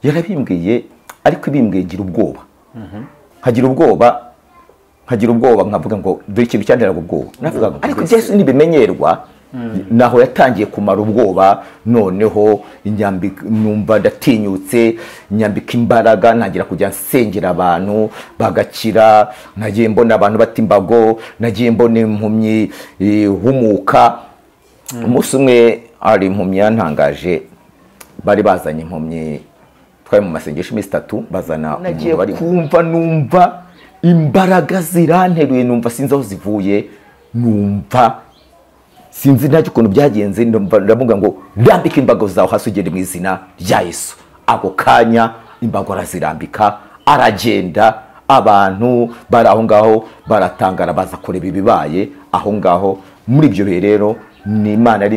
yarabimbwiye ariko ibimbwiye gira ubwoba nkagira ubwoba nkavuga ngo dore ikintu cyanteraga ubwoba navuga ngo ariko Yesu nibimenyerwa naho yatangiye kumara ubwoba noneho inyambika numva ndatinyutse inyambika imbaraga ntagira kujya nsengera abantu bagakira nagiye mbona abantu batimbago nagiye mbona impumyi humuka umunsi umwe ari impumyi yantangaje bari bazanye impumyi twari mu masengesho iminsi 3 bazana nagiye kumva numva imbaraga ziranteruye numva sinzi aho zivuye numva sinzi ntacyo ukuntu byagenze ndavuga ngo rambika imbago zawe hasi ugende mu izina rya Yesu ako kanya imbago arazirambika aragenda abantu bari aho ngaho baratangara baza kureba ibibaye aho ngaho muri ibyo bihe rero ni Imana ari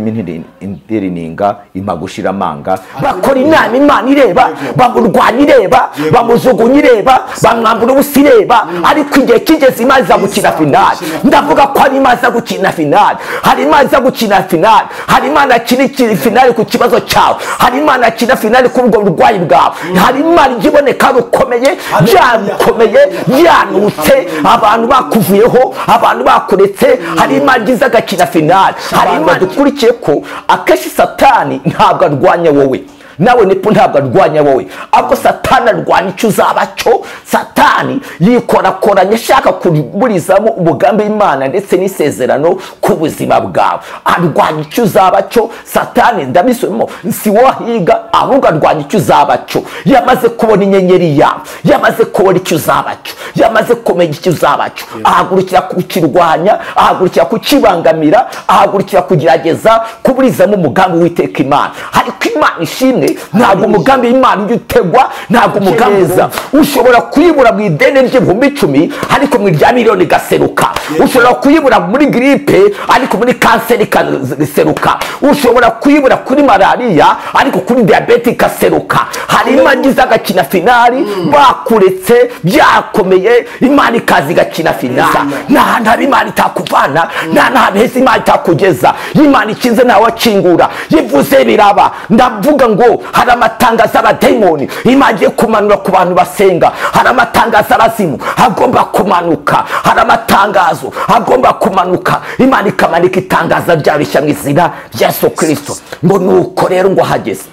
interinga imagushira amanga bakora inama Imana ireba bamurwanya ireba bamujugunya ireba bamwambura ubusireba ariko igihe kigeze Imana iza gukina finale ndavuga ko ari Imana iza gukina finale hari Imana iza gukina finale hari Imana akina finale ku kibazo cyawe hari Imana akina finale ku bwo burwayi bwawe hari Imana igiboneka rukomeye byakomeye byanutse abantu bakuvuyeho abantu bakuretse hari Imana igize agakina finale hari Imana dukurikiye ko akeshi Satani ntabwo arwanya wowe nawe nipo ntabwo arwanya wowe ahubwo Satani arwanya icyo uzaba cyo Satani yikorakoranya ashaka kuburizamo umugambi w'Imana ndetse n'isezerano ku buzima bwawe arwanya icyo uzaba cyo Satani ndabisubimo si wahiga ahubwo arwanya icyo uzaba cyo yamaze kubona inyenyeri yawe yamaze kubona icyo uzaba cyo yamaze kumenya icyo uzaba cyo ahagurukira kukirwanya ahagurukira kukibangamira ahagurukira kugerageza kuburizamo umugambi w'Iteka Imana ariko Imana ishimwe ntabwo umugambi w'Imana utegwa ntabwo umugambiza ushobora kuyibura mu ideni ry'ibihumbi 10 ariko mu rya miliyoni gaseruka ushobora kuyibura muri gripe ariko muri kanseri kaseruka ushobora kuyibura kuri malaria ariko kuri diabete kaseruka hari Imana igize agakina finali bakuretse byakomeye Imana ikazi gakina finali nta Imana itakuvana nta heza Imana itakugeza Imana ikinze nawe akingura yivuze biraba ndavuga ngo hari amatangazo abademoni Imana igiye kumanura ku bantu basenga hari amatangazo abazimu agomba kumanuka hari amatangazo agomba kumanuka Imana ikamanika itangaza ryabishya mu izina rya Yesu Kristo ngo nuko rero ngo hageze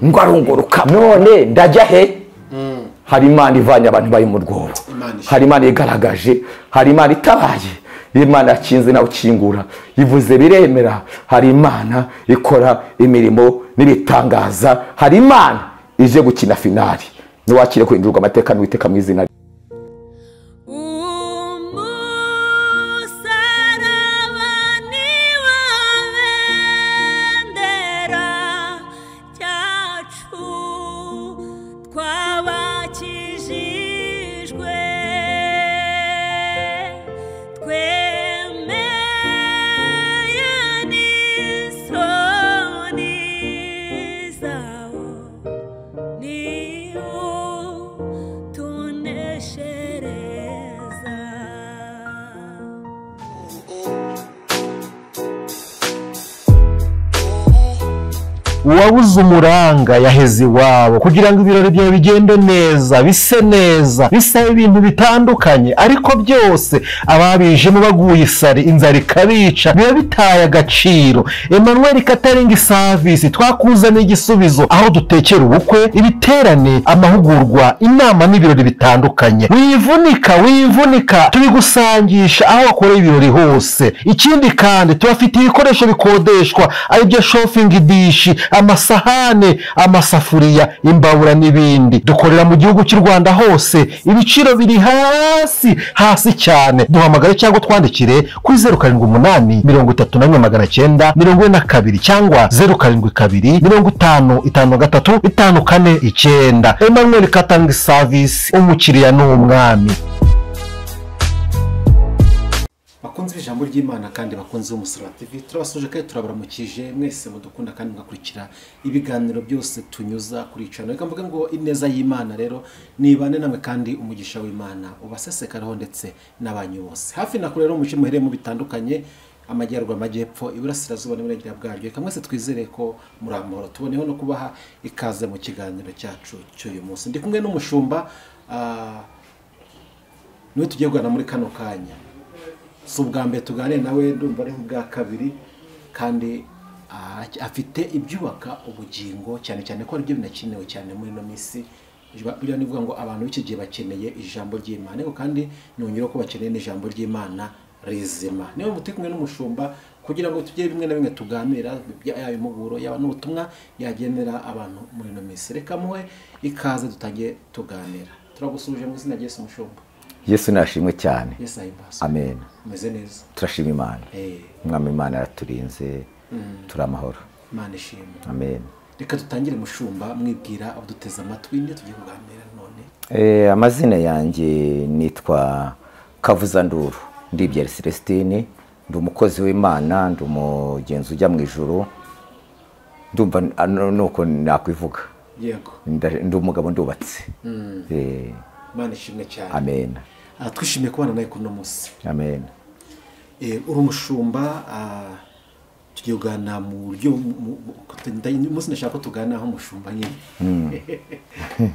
ngo arunguruka none ndajya he hari Imana ivanye abantu bayi mu rwobo hari Imana igaragaje hari Imana itabaye Imana yakinze nawe ukingura yivuze biremera hari Imana ikora imirimo n'ibitangaza hari Imana ije gukina finali niwakire kwinjurwa amateka n'Uwiteka mu izina uwabuze umuranga yaheze iwabo kugira ngo ibirori byawe bigende neza bise neza bisaba ibintu bitandukanye ariko byose ababijemo baguye isari inzara ikabica biba bitaye agaciro Emmanuel Catering Service twakuzaniye igisubizo aho dutekera ubukwe ibiterane amahugurwa inama n'ibirori bitandukanye wivunika tubigusangisha aho wakoreye ibirori hose ikindi kandi tubafite ibikoresho bikodeshwa ari byo shopping dish amasahane amasafuriya imbabura n'ibindi dukorera mu gihugu cy'u Rwanda hose ibiciro biri hasi cyane duhamagare cyangwa twandikire kuri 078 34 cyangwa 072 55 53 Emmanuel Catering Service umukiriya n'umwami bakunze ijambo ry'Imana kandi bakunze umusaraba TV turabasuje kandi turabaramukije mwese mudukunda kandi mugakurikira ibiganiro byose tunyuza kuri channel reka mvuga ngo ineza y'Imana rero nibane namwe kandi umugisha w'Imana ubasesekareho ndetse n'abanyu bose hafi na kurero muci muhereye mu bitandukanye amajyaruguru, amajyepfo, iburasirazuba n'uburengera bwaryo. Reka mwese twizere ko muri amahoro. Tuboneho no kubaha ikaze mu kiganiro cyacu cy'uyu munsi. Ndi kumwe n'umushumba niwe tugiye kuganira muri kano kanya. Si ubwa mbere tuganire nawe, ndumva ari ubwa kabiri, kandi afite ibyubaka ubugingo cyane cyane ko aribyo binakenewe cyane muri ino minsi. Biriya nivuga ngo abantu b'iki gihe bakeneye ijambo ry'Imana, ariko kandi nongera ko bakeneye n'ijambo ry'Imana rizima. Niyo muti kumwe n'umushumba kugira ngo tujye bimwe na bimwe tuganira, yaba impuguro, yaba n'ubutumwa yagenera abantu muri ino minsi. Reka muhe ikaze dutangiye tuganira. Turagusuje mu izina rya Yesu umushumba. Yesu nashimwe cyane. Yesu ahimbaza. Amen. Umeze neza. Turashima Imana. Mwami Imana yaraturinze, turi amahoro. Imana ishimwe. Amen. Reka dutangire mushumba mwibwira abaduteze amatwi nde tugiye kuganira none. Amazina yanjye nitwa Kavuzanduru, Ndibyari Celestine, ndi umukozi w'Imana, ndi umugenzi ujya mu ijuru. Ndumva nuko nakwivuga. Yego. Ndi umugabo ndubatse. Imana ishimwe cyane. Amen. Twishimiye kubana nawe kuri uno munsi. Amen. Uri umushumba, tugiye kuganira mu buryo umunsi ndashaka ko tuganira nk'umushumba nyine.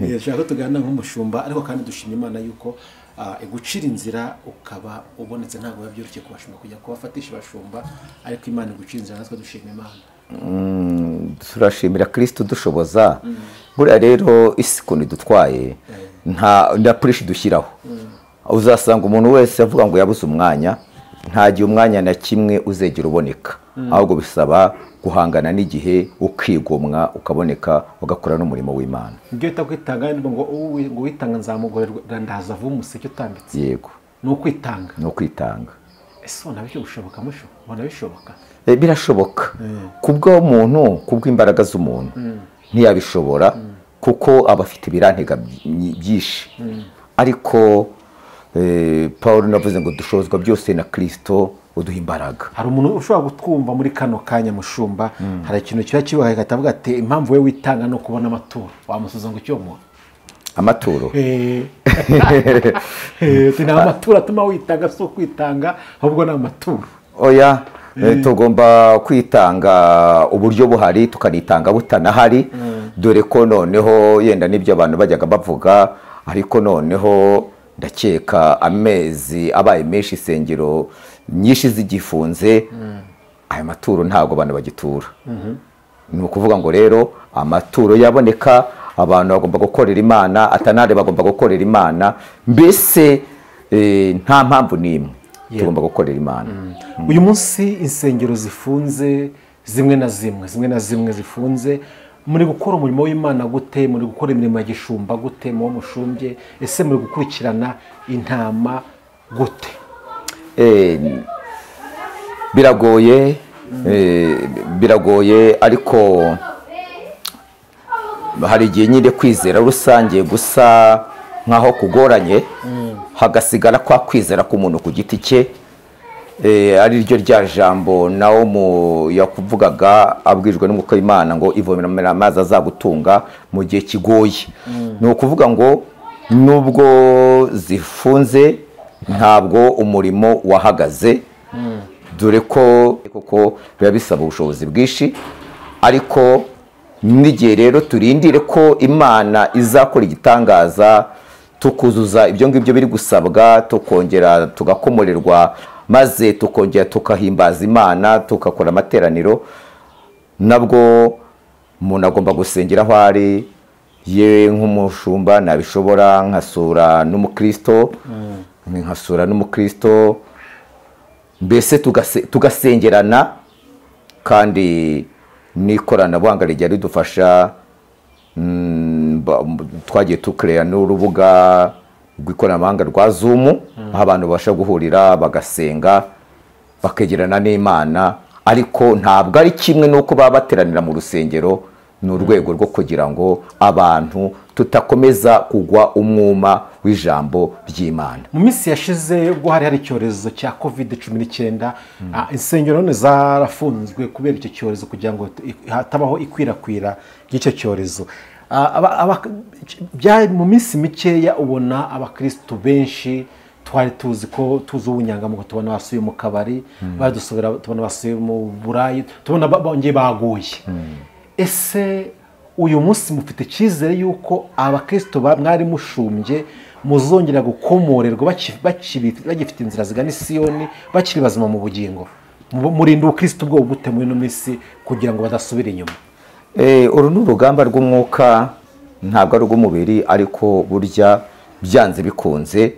Ndashaka ko tuganira nk'umushumba, ariko kandi dushima Imana yuko igucira inzira ukaba ubonetse. Ntabwo biba byoroshye kubashumba kujya kubafatisha abashumba, ariko Imana igucira inzira, natwe dushima Imana. Turashimira Kristo dushoboza. Buriya rero isi kundi dutwaye nta pureshi dushyiraho. Uzasanga umuntu wese avuga ngo yabuze umwanya, nta gihe umwanya na kimwe uzegera uboneka, ahubwo bisaba guhangana n'igihe, ukigomwa, ukaboneka, ugakora n'umurimo w'Imana. Ibyo bita kwitanga, ngo witanga nzamugorera ndaza vuba umuseke utambitse. Yego. Ni ukwitanga. Ni ukwitanga. Ese ubona bityo gushoboka musho? Ubona bishoboka? Birashoboka. Kubw'umuntu, kubw'imbaraga z'umuntu ntiyabishobora, kuko aba afite ibirantega byinshi. Ariko Paul navuze ngo dushozwa byose na Kristo uduha imbaraga. Hari umuntu ushobora gutwumva muri kano kanya mushumba, hari ikintu kiba kibaye katavuga ati impamvu we witanga no kubona amaturo. Wamusuza ngo icyo mu amaturo? Tina amaturo atuma witanga, so kwitanga ahubwo na amaturo. Oya, tugomba kwitanga uburyo buhari, tukanitanga butanahari. Dore ko noneho yenda nibyo abantu bajyaga bavuga, ariko noneho ndakeka amezi abaye menshi, isengero nyinshi zigifunze, aya maturo ntabwo abantu bagitura. Ni ukuvuga ngo rero amaturo yaboneka, abantu bagomba gukorera Imana, atanare bagomba gukorera Imana, mbese nta mpamvu n'imwe tugomba gukorera Imana. Uyu munsi insengero zifunze, zimwe na zimwe zifunze. Muri gukora umurimo w'Imana gute? Muri gukora imirimo ya gishumba gute? Mu mushumbye, ese muri gukurikirana intama gute? Biragoye, ariko hari igihe nyine kwizera rusange gusa nkaho kugoranye, hagasigara kwa kwizera k'umuntu ku giti cye. Ari ryo rya jambo nawo yakuvugaga abwirijwe n'umwuka w'Imana ngo ivomera amazi azagutunga mu gihe kigoye. Ni ukuvuga ngo nubwo zifunze ntabwo umurimo wahagaze, dore ko kuko biba bisaba ubushobozi bwinshi. Ariko n'igihe rero turindire ko Imana izakora igitangaza, tukuzuza ibyo ngibyo biri gusabwa, tukongera tugakomorerwa, maze tukongera tukahimbaza Imana, tukakora amateraniro. Nabwo umuntu agomba gusengera aho ari. Yewe nk'umushumba nabishobora nkasura n'umukristo, mbese tugasengerana, kandi n'ikoranabuhanga rijya ridufasha. Twagiye tukrera n'urubuga rw'ikoranabuhanga rwa Zoom, aho abantu babasha guhurira bagasenga, bakegerana n'Imana. Ariko ntabwo ari kimwe n'uko baba bateranira mu rusengero. Ni urwego rwo kugira ngo abantu tutakomeza kugwa umwuma w'ijambo ry'Imana. Mu minsi yashize ubwo hari icyorezo cya COVID-19, insengero none zarafunzwe kubera icyo cyorezo, kugira ngo hatabaho ikwirakwira ry'icyo cyorezo. Mu minsi mikeya ubona abakristo benshi twari tuzi ko tuzi ubunyangamugo tubona basuye mu kabari badusubira tubona basuye mu burayi tubona bongeye baguye ese uyu munsi mufite icyizere yuko abakristo mwari mushumbye muzongera gukomorerwa bagifite inzira zigana isiyoni bakiri bazima mu bugingo murinda ubukristo bwo gute muri ino minsi kugira ngo badasubira inyuma? Uru ni urugamba rw'umwuka ntabwo ari urw'umubiri, ariko burya byanze bikunze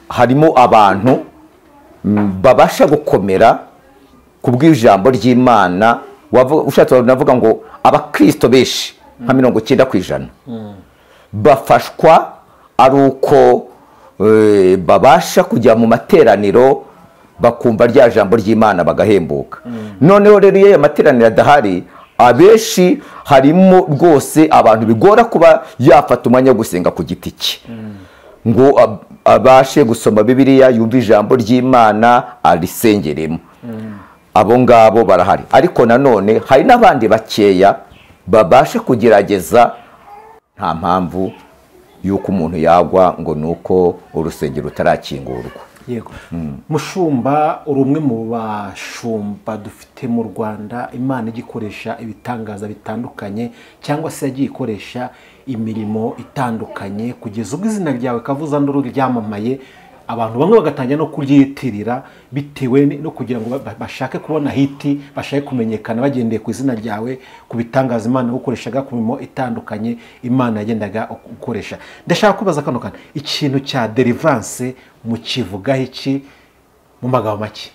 harimo abantu babasha gukomera ku bw'ijambo ry'Imana. Ushatse navuga ngo abakristo benshi nka 90% bafashwa ari uko babasha kujya mu materaniro bakumva rya jambo ry'Imana bagahembuka. Noneho rero iyo amateraniro adahari, abenshi harimo rwose abantu bigora kuba yafata umwanya wo gusenga ku giti cye ngo abashe gusoma Bibiliya, yumva ijambo ry'Imana arisengeremo. Abo ngabo barahari, ariko nanone hari n'abandi bakeya babasha kugerageza. Nta mpamvu yuko umuntu yagwa ngo nuko urusengero rutarakingurwa. Yego. Mushumba, uri umwe mu bashumba dufite mu Rwanda Imana igikoresha ibitangaza bitandukanye, cyangwa se yagiye ikoresha imirimo itandukanye kugeza ubwo izina ryawe kavuza nduru ryamamaye, abantu bamwe bagatangira no kuryitirira bitewe no kugira ngo bashake kubona hiti, bashake kumenyekana bagendeye ku izina ryawe, ku bitangaza Imana gukoreshaga ku mirimo itandukanye Imana yagendaga gukoresha. Ndashaka kubaza kano kana ikintu cya deliverance mu kivugaho iki mu magambo make?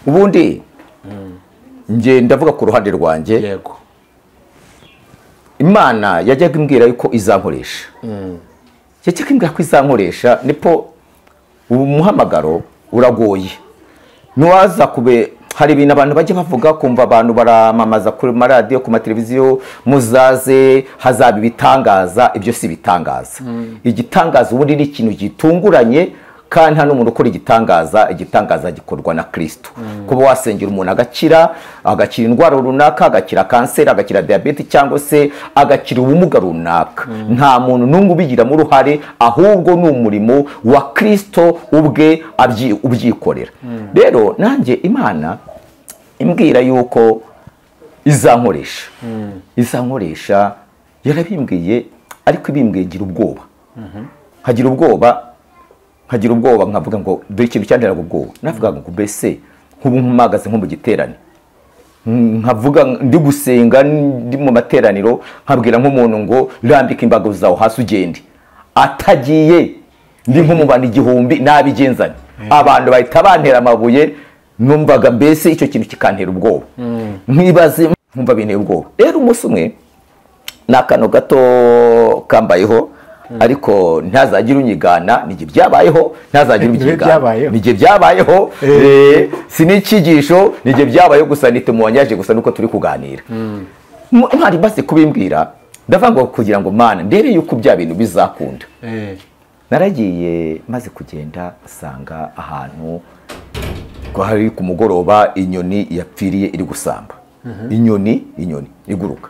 Ubundi nge ndavuga ku ruhande rwanjye. Yego. Imana yajyaga imbwira yuko izankoresha. Yajyaga imbwira ko izankoresha, nipo umuhamagaro uragoye. Nuwaza kube hari ibintu abantu bajya bavuga, kumva abantu baramamaza kuri maradiyo, ku mateleviziyo, muzaze hazaba ibitangaza. Ibyo si bitangaza. Igitangaza ubundi ni ikintu gitunguranye, kandi nta n'umuntu ukora igitangaza. Igitangaza gikorwa na Kristo. Kuba wasengera umuntu agakira indwara runaka, agakira kanseri, agakira diabete, cyangwa se agakira ubumuga runaka, nta muntu n'umwe ubigiramo uruhare, ahubwo ni umurimo wa Kristo ubwe ubyikorera. Rero nanjye Imana imbwira yuko izankoresha yarabimbwiye, ariko ibimbwiye ngira ubwoba. Nkagira ubwoba nkavuga ngo dore ikintu cyanteraga ubwoba. Navuga ngo mbese nk'ubu mpagaze nko mu giterane, nkavuga ndi gusenga ndi mu materaniro, nkabwira nk'umuntu ngo rambika imbago zawe hasi ugende, atagiye ndi nko mu bantu 1000 nabigenzanye, abantu bahita bantera amabuye. Numvaga mbese icyo kintu kikantera ubwoba, nkibaze nkumva binteye ubwoba. Rero umunsi umwe nakano gato kambayeho, ariko ntazagira unyigana, nige byabayeho, ntazagira unyigana, nige byabayeho, sinikigisho, nige byabayeho, gusa nitemuwanyaje gusa nuko turi kuganira. Ntari base kubimbwira, ndavuga kugira ngo Mana ndebe yuko bya bintu bizakunda. Naragiye maze kugenda asanga ahantu ko hari ku mugoroba inyoni yapfiriye iri gusamba. Inyoni iguruka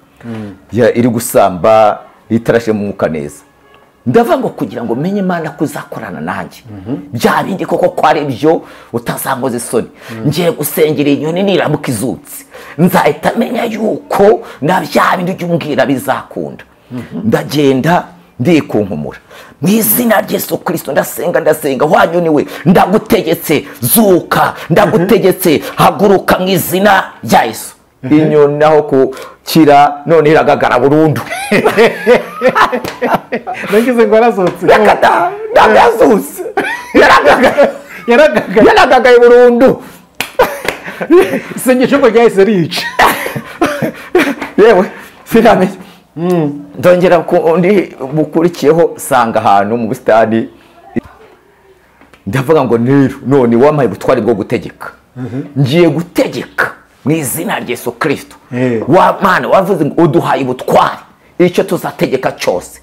iri gusamba itarashe mu mwuka neza. Ndavuga ngo kugira ngo menye Imana kuzakorana nanjye, bya bindi koko ko ari byo utazangoza isoni, ngiye gusengera inyoni niramuka izutse, nzahita menya yuko na bya bindi by'umbwira bizakunda. Ndagenda ndikunkumura mu izina rya Yesu Kristo, ndasenga, wanyoni we ndagutegetse zuka, ndagutegetse haguruka mu izina rya Yesu. Inyoni naho kukira none iragagara burundu. Nagize ngo arazutse. Ndazutse. Yaragagaye burundu. Isengesho ngo ryahise rica. Yewe sinamenye. Ndongera kundi bukurikiyeho sanga ahantu mu busitani. Ndavuga ngo none wampaye ubutwari bwo gutegeka. Ngiye gutegeka mu izina rya Yesu Kristo. Wa Mana wavuze ngo uduhaye ubutwari, icyo tuzategeka cyose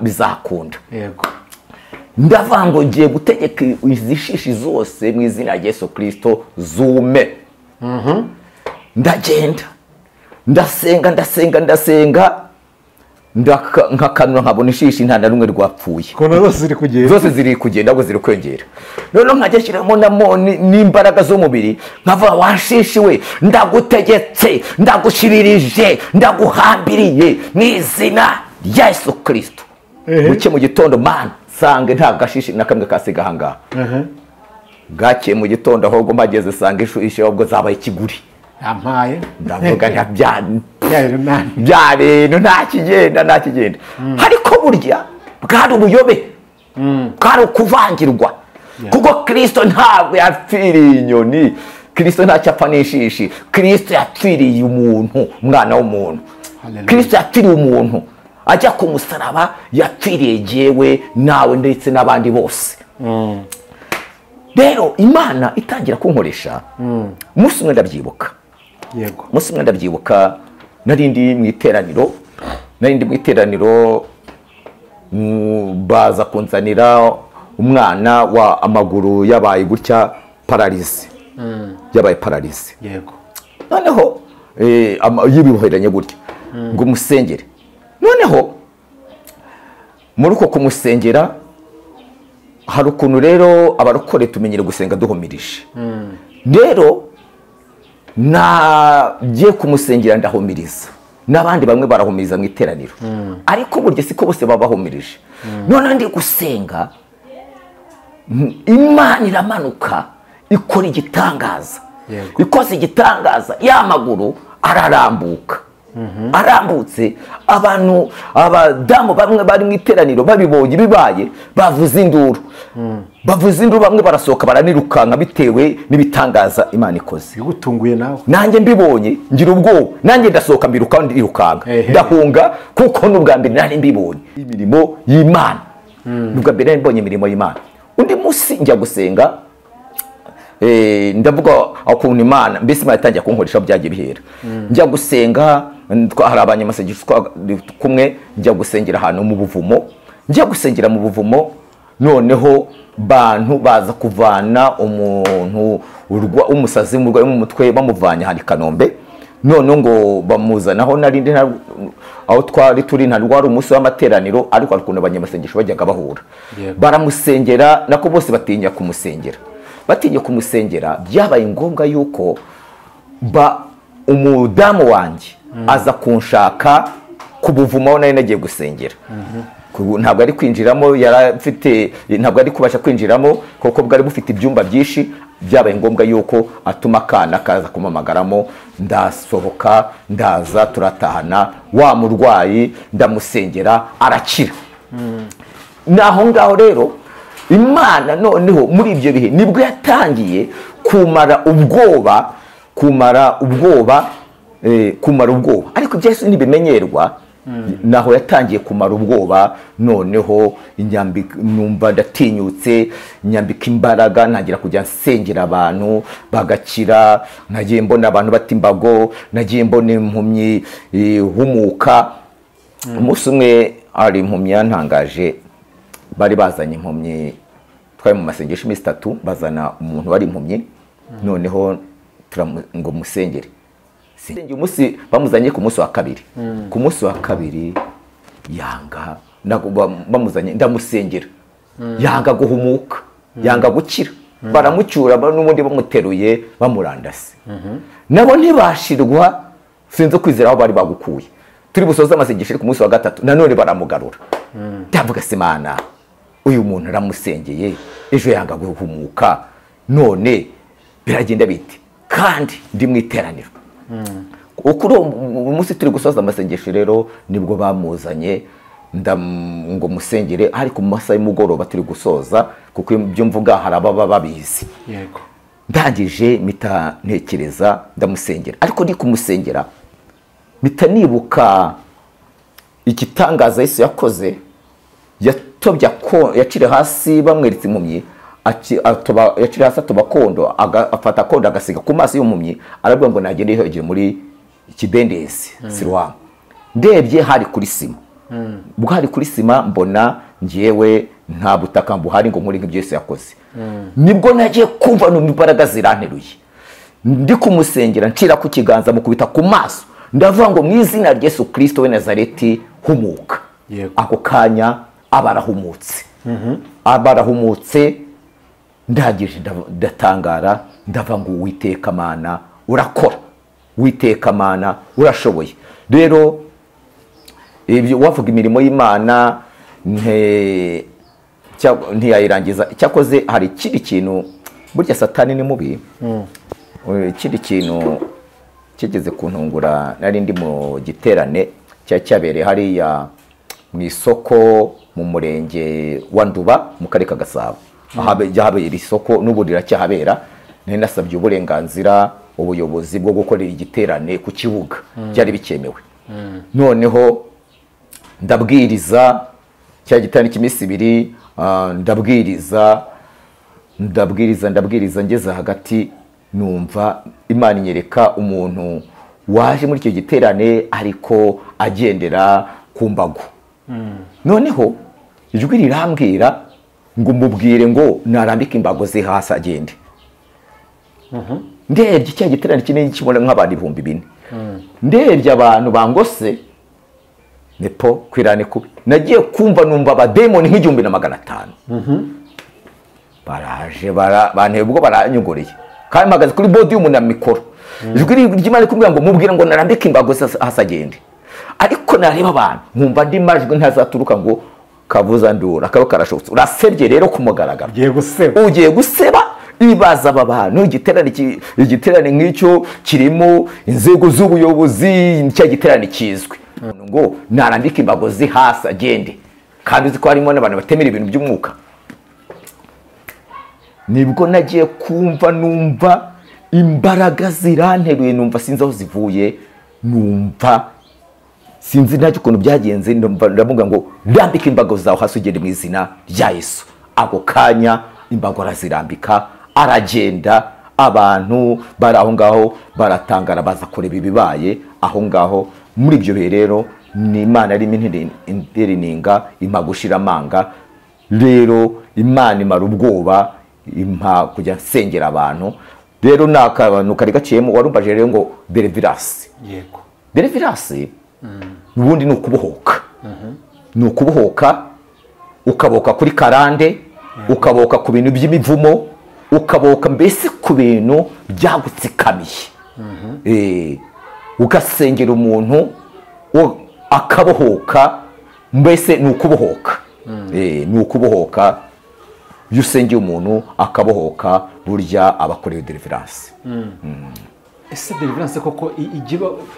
bizakunda. Yego. Ndavuga ngo ngiye gutegeka izishishi zose mu izina rya Yesu Kristo zume. Ndagenda ndasenga, nkakanura nkabona ishishi nta na rumwe rwapfuye kona zose ziri kugenda ngo ziri kwengera noneho nkajya shyiramo n'imbaraga z'umubiri nkavuga washishi we ndagutegetse ndagushyiririje ndaguhambiriye mu izina rya Yesu Kristo buke mu gitondo mana sange nta gashishi na kamwe kasiga ahangaha bwakeye mu gitondo ahubwo mpageze sanga ishishi ahubwo zabaye ikiguri yampaye ndavuga bya bintu nta kigenda ariko burya bwari ubuyobe bwari ukuvangirwa kuko Kristo ntabwo yapfiriye inyoni Kristo ntacyo apfa n'ishishi Kristo yapfiriye umuntu umwana w'umuntu Kristo yapfiriye umuntu ajya ku musaraba yapfiriye jyewe nawe ndetse n'abandi bose rero Imana itangira kunkoresha umunsi umwe ndabyibuka yego umunsi umwe ndabyibuka narindi mu iteraniro baza kunzanira umwana wa amaguru yabaye gutya paralize yabaye paralize yego noneho yibihoheranye gutya ngo musengere noneho muri uko kumusengera hari ukuntu rero abarokore tumenyere gusenga duhumirije rero nagiye kumusengera ndahumiriza n'abandi bamwe barahumiriza mu iteraniro ariko burya siko bose baba bahumirije none ndi gusenga Imana iramanuka ikora igitangaza ikoze igitangaza y'amaguru ararambuka arambutse abadamu bamwe bari mu iteraniro babibonye bibaye bavuze induru bamwe barasohoka baranirukanka bitewe n'ibitangaza Imana ikoze bigutunguye nawe nanjye mbibonye ngira ubwoba nanjye ndasohoka mbiruka ndirukanka ndahunga kuko n'ubwa mbere nari mbibonye imirimo y'Imana n'ubwa mbere nari mbonye imirimo y'Imana undi munsi njya gusenga ndavuga ukuntu Imana mbese Imana yatangiye kunkoresha byagiye bihera njya gusenga hari abanyamasengesho kumwe njya gusengera ahantu mu buvumo njya gusengera mu buvumo noneho bantu baza kuvana umuntu umusazi umurwayi mu mutwe bamuvanye hari Kanombe none ngo bamuzanaho narindi aho twari turi ntarwari umunsi w'amateraniro ariko ukuntu abanyamasengesho bajyaga bahura baramusengera nako bose batinya kumusengera byabaye ngombwa yuko umudamu wanjye aza kunshaka ku buvumo nari nagiye gusengera ntabwo ari kwinjiramo ntabwo ari kubasha kwinjiramo kuko bwari bufite ibyumba byinshi byabaye ngombwa yuko atuma akana kaza kumamagaramo ndasohoka ndaza turatahana wa murwayi ndamusengera arakira naho ngaho rero Imana noneho muri ibyo bihe nibwo yatangiye kumara ubwoba ariko byose nibimenyerwa naho yatangiye kumara ubwoba noneho numva ndatinyutse nyambika imbaraga ntangira kujya nsengera abantu bagakira nagiye mbona abantu bata imbago nagiye mbona impumyi humuka umunsi umwe ari impumyi yantangaje bari bazanye impumyi twari mu masengesho iminsi 3 bazana umuntu wari impumyi noneho ngo musengere umunsi bamuzanye ku munsi wa kabiri yanga bamuzanye ndamusengera yanga guhumuka yanga gukira baramucyura n'ubundi bamuteruye bamurandase nabo ntibashirwa sinzi kwizera aho bari bagukuye turi busoza amasengesho ku munsi wa 3 nanone baramugarura ndavuga Imana uyu muntu aramusengeye ejo yanga guhumuka none biragenda biti kandi ndi mu iteraniro ukuri umunsi turi gusoza amasengesho rero nibwo bamuzanye ngo musengere ariko mu masaha y'umugoroba turi gusoza kuko ibyo mvuga hari ababa babizi yego ndangije mita ntekereza ndamusengera ariko ndi kumusengera mita nibuka igitangaza Yesu yakoze yacire hasi bamweretse impumyi yacire hasi atoba kondo afata kondo agasiga ku maso y'umpumyi arabwira ngo nagende hejuru muri ikidendezi Siloamu ndebye hari kuri sima bwari kuri sima mbona ngiyewe nta butaka buhari ngo nkuri nk'ibyo Yesu yakoze nibwo nagiye kumva numva imbaraga ziranteruye ndi kumusengera ncira ku kiganza mukubita ku maso ndavuga ngo mu izina rya Yesu Kristo we Nazareti humuka. Ako kanya abarahumutse, abarahumutse ndagije ndatangara, ndavuga ngo Uwiteka Mana urakora, Uwiteka Mana urashoboye. Rero ibyo wavuga imirimo y'Imana ntiyayirangiza. Cyakoze hari ikindi kintu, burya Satani ni mubi. Ikindi kintu kigeze kuntungura, nari ndi mu giterane cyabereye hariya mu isoko mu murenge wa Nduba mu karere ka Gasabo. Habera isoko n'ubu riracyahabera. Nari nasabye uburenganzira ubuyobozi bwo gukorera igiterane ku kibuga, byari bikemewe. Noneho ndabwiriza cya giterane cy'iminsi 2, ndabwiriza ngeze hagati numva Imana inyereka umuntu waje muri icyo giterane ariko agendera ku mbago. Noneho ijwi rirambwira ngo mubwire ngo narambike imbago ze hasi agende. Ndebye cya giterane kinini kibona nk'abantu 4,000. Ndebye abantu bangose nepo kwirane kubi. Nagiye kumva numva abademoni nk'1,500. Baraje banteye ubwo baranyuguriye. Kandi mpagaze kuri podium na mikoro. Ijwi ry'Imana kumbwira ngo mubwire ngo narambike imbago ze hasi agende. Ariko nareba abantu nkumva ndi majwi ntazaturuka ngo kavuza ndura akaba karashobotse. Urasebye rero kumugaragara. Ugiye guseba ibaza aba bantu. Igiterane nk'icyo kirimo inzego z'ubuyobozi, cya giterane kizwe ngo narambike imbago ze hasi agende, kandi uzi ko harimo n'abantu batemera ibintu by'umwuka. Nibwo nagiye kumva numva imbaraga ziranteruye, numva sinzi aho zivuye, numva sinzi ntacyo ukuntu byagenze. Ndavuga ngo rambika imbago zawe hasi ugende mu izina rya Yesu. Ako kanya imbago arazirambika aragenda. Abantu bari aho ngaho baratangara baza kureba ibibaye aho ngaho. Muri ibyo bihe rero ni Imana arimo interininga impa gushira amanga. Rero Imana imara ubwoba impa kujya nsengera abantu. Rero n'akantu kari gaciyemo warumbaje rero ngo deliverance. Deliverance ubundi ni ukubohoka. Ni ukubohoka, ukaboka kuri karande, ukaboka ku bintu by'imivumo, ukaboka mbese ku bintu byagutsikamiye. Ugasengera umuntu akabohoka, mbese ni ukubohoka. Ni ukubohoka. Iyo usengeye umuntu akabohoka burya abakorewe deliverance. Ese deliverance koko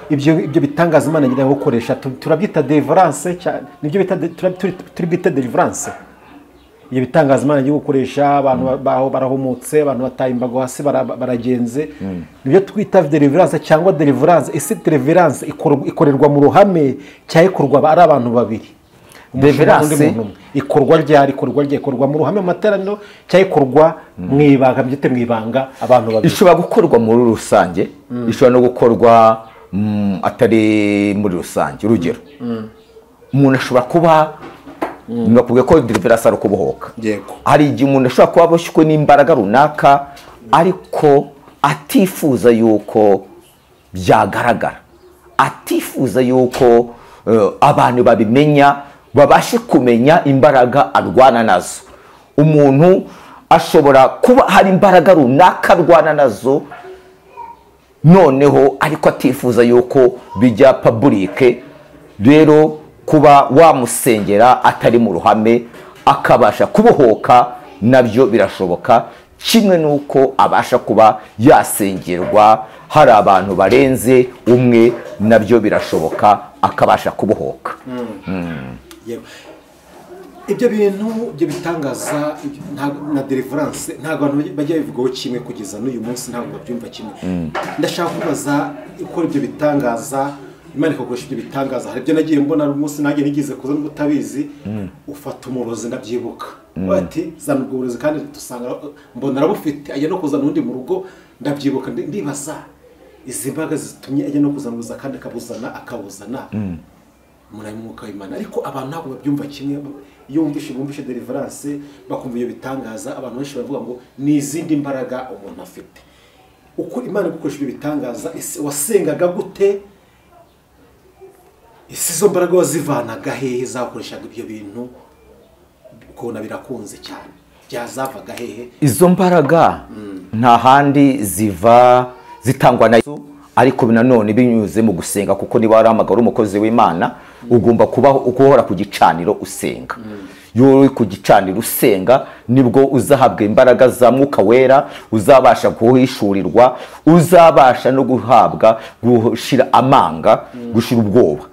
ibyo bitangaza Imana ngira gukoresha turabyita deliverance cyane, nibyo bita turibita deliverance. Iyo bitangaza Imana ngira gukoresha abantu baho barahumutse, abantu bataye imbago hasi baragenze, nibyo twita deliverance cyangwa deliverance. Ese deliverance ikorerwa mu ruhame cyangwa ikorwa ari abantu babiri? Deliverance ikorwa mu ruhame materaniro cyangwa ikorwa mwibanga, byite mwibanga abantu babiri? Ishobora gukorwa muri rusange, ishobora no gukorwa atari muri rusange. Urugero, umuntu ashobora kuba nakubwiye ko deliverance ari ukubohoka. Hari igihe umuntu ashobora kuba aboshywe n'imbaraga runaka ariko atifuza yuko byagaragara, atifuza yuko abantu babimenya, babashe kumenya imbaraga arwana nazo. Umuntu ashobora kuba hari imbaraga runaka arwana nazo, noneho ariko atifuza yuko bijya public. Rero kuba wamusengera atari mu ruhame akabasha kubohoka nabyo birashoboka. Kimwe nuko abasha kuba yasengerwa hari abantu barenze umwe, nabyo birashoboka akabasha kubohoka. Ibyo bintu byo bitangaza na deliverance ntabwo abantu bajya bivugaho kimwe kugeza n'uyu munsi, ntabwo babyumva kimwe. Ndashaka kubaza uko ibyo bitangaza Imana ikoresha ibyo bitangaza. Hari ibyo nagiye mbona umunsi nanjye nigeze kuza n'ubutabizi, ufata umurozi ndabyibuka bati zana ubwo burozi kandi dusanga mbona arabufite, ajya no kuzana undi mu rugo ndabyibuka. Ndibaza izi mbaga zitumye ajya no kuzana kandi akabuzana muri mwuka w'Imana. Ariko abantu ntabwo babyumva kimwe. Iyo bumvishe deliverance bakumva iyo bitangaza, abantu benshi bavuga ngo ni izindi mbaraga umuntu afite. Uko Imana igukoresha ibyo bitangaza, wasengaga gute izo mbaraga wazivanaga hehe zakoreshaga ibyo bintu ukabona birakunze cyane, byazavaga hehe izo mbaraga? nta handi ziva, zitangwa na Yesu, ariko nanone binyuze mu gusenga, kuko niba waramagara umukozi w'Imana ugomba kuhora ku gicaniro usenga. Iyo uri ku gicaniro usenga nibwo uzahabwa imbaraga za Mwuka Wera, uzabasha kuhishurirwa, uzabasha no guhabwa gushira amanga, gushira ubwoba,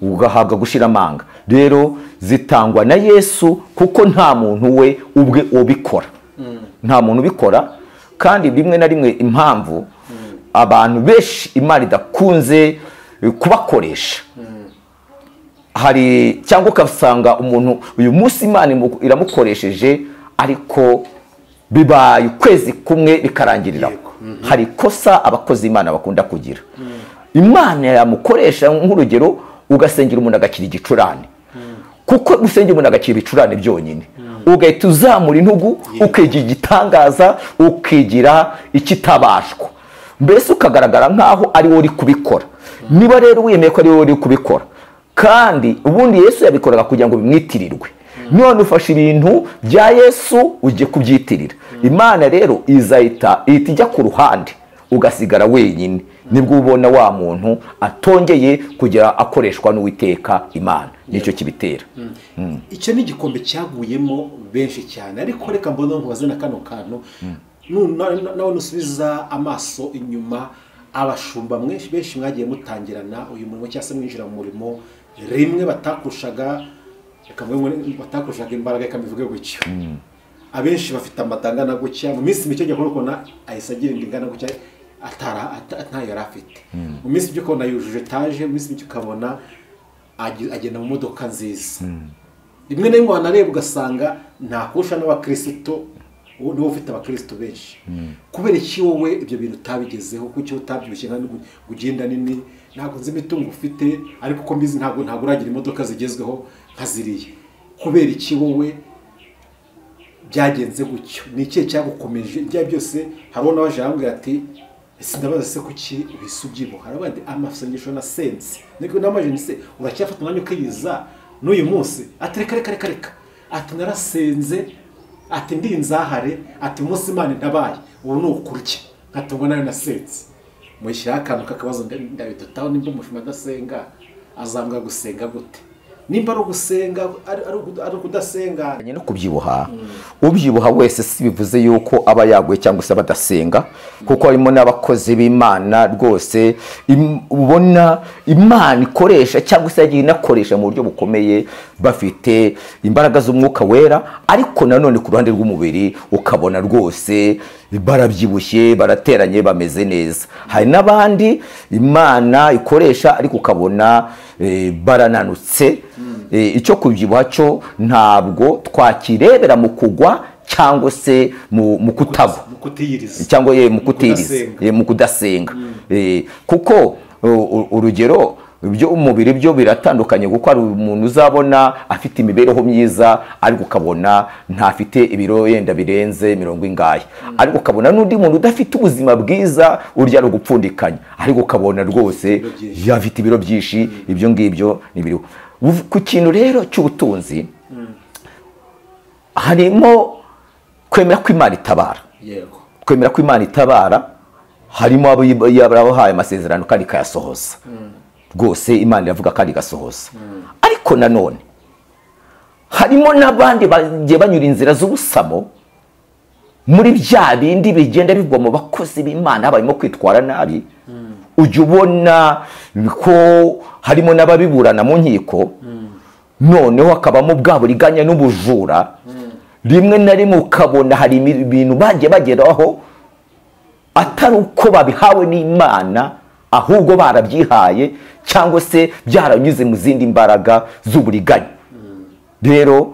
ugahabwa gushira amanga. Rero zitangwa na Yesu, kuko nta muntu we ubwe ubikora, nta muntu ubikora. Kandi rimwe na rimwe impamvu abantu benshi Imana idakunze kubakoresha, hari cyangwa ukasanga umuntu uyu munsi Imana iramukoresheje, ariko bibaye ukwezi kumwe bikarangiriraho. Hari kosa abakozi Imana bakunda kugira. Imana yamukoresha nk'urugero, ugasengera umuntu agakira igicurane, kuko gusengera umuntu agakira ibicurane byonyine ugahita uzamura intugu, ukigira igitangaza, ukigira ikitabashwa, mbese ukagaragara nk'aho ari wowe uri kubikora. Niba rero wemeye ko ari wowe uri kubikora, kandi ubundi Yesu yabikoraga kugira ngo bimwitirirwe, none ufashe ibintu bya Yesu ujye kubyitirira. Imana rero ihita ijya ku ruhande, ugasigara wenyine. Nibwo ubona wa muntu atongeye kujya akoreshwa n'Uwiteka Imana. Nicyo kibitera. Icyo ni igikombe cyaguyemo benshi cyane, ariko reka mbona nkubaze na kano kantu, nawe nusubiza amaso inyuma, abashumba benshi mwagiye mutangirana uyu murimo cyangwa se mwinjira mu murimo rimwe batakurushaga, batakurushaga imbaraga, reka mbivuge gutyo. Abenshi bafite amatangana gutya, mu minsi mike ujya kubona ahise agira indingana gutya ntayo yari afite. Mu minsi mike ukabona yujuje etaje, mu minsi mike ukabona agenda mu modoka nziza. Rimwe na rimwe wanareba ugasanga ntakurusha n'abakristo, niwe ufite abakristo benshi. Kubera iki wowe ibyo bintu utabigezeho? Kuki utabyibushye kandi ugenda nini? Ntabwo nzi imitungo ufite, ariko uko mbizi ntabwo uragira imodoka zigezweho nka ziriya. Kubera iki wowe byagenze gutyo? Ni ikihe cyagukomeje? Ibyo byose hari uwo nabaje arambwira ati sindabaza se kuki ubisubyibuha. Hari abandi amasengesho na sense, niko namaje nise uracyafata umwanya ukiyiza n'uyu munsi? Ati reka ati narasenze, ati ndi inzahare, ati umunsi Imana ntabaye ubu ni ukurya, nkatungo nayo nasenze. Mwishyira akantu kakabazo ndabitataho, nimba umushuma adasenga azambwa gusenga gute? Nimba ari ugusenga ari ukudasenga no kubyibuha. Ubyibuha wese si bivuze yuko aba yaguye cyangwa se badasenga, kuko harimo n'abakozi b'Imana rwose ubona Imana ikoresha cyangwa se yagiye inakoresha mu buryo bukomeye, bafite imbaraga z'Umwuka Wera, ariko nanone ku ruhande rw'umubiri ukabona rwose barabyibushye, barateranye, bameze neza. Hari n'abandi Imana ikoresha ariko ukabona barananutse. Icyo kubyibuha cyo ntabwo twakirebera mu kugwa cyangwa se mu kutagwa, cyangwa mu kudasenga. Kuko urugero byo umubiri byo biratandukanye, kuko hari umuntu uzabona afite imibereho myiza ariko ukabona ntafite ibiro yenda birenze 40, ariko ukabona n'undi muntu udafite ubuzima bwiza urya ari gupfundikanya, ariko ukabona rwose yafite ibiro byinshi. Ibyo ngibyo nibiri ku kintu rero cy'ubutunzi. Harimo kwemera ko Imana itabara, kwemera ko Imana itabara. Harimo abahaye amasezerano kandi kayasohoza rwose, Imana iravuga kandi igasohoza. Ariko nanone harimo n'abandi bagiye banyura inzira z'ubusamo, muri bya bindi bigenda bivugwa mu bakozi b'Imana barimo kwitwara nabi. Ujya ubona ko harimo n'ababiburana mu nkiko, noneho hakabamo bwa buriganya n'ubujura. Rimwe na rimwe ukabona hari ibintu bagiye bageraho atari uko babihawe n'Imana, ahubwo barabyihaye cyangwa se byaranyuze mu zindi mbaraga z'uburiganya. Rero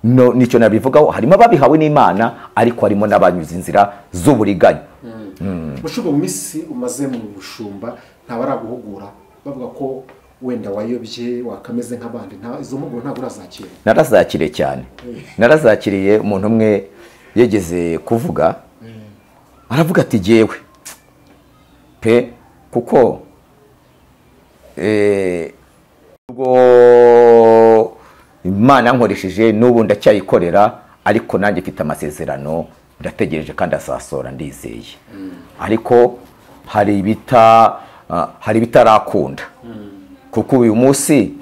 nicyo nabivugaho, harimo ababihawe n'Imana ariko harimo n'abanyuze inzira z'uburiganya. Mushumba, mu minsi umaze mu bushumba ntabaraguhugura bavuga ko wenda wayobye wakameze nk'abandi? Izo mpuguro ntabwo urazakira? Narazakiriye cyane. Narazakiriye. Umuntu umwe yegeze kuvuga, aravuga ati jyewe pe, kuko ubwo Imana nkoresheje n'ubu ndacyayikorera, ariko nanjye mfite amasezerano ndategereje kandi asasora ndizeye. Ariko hari bitarakunda, kuko uyu munsi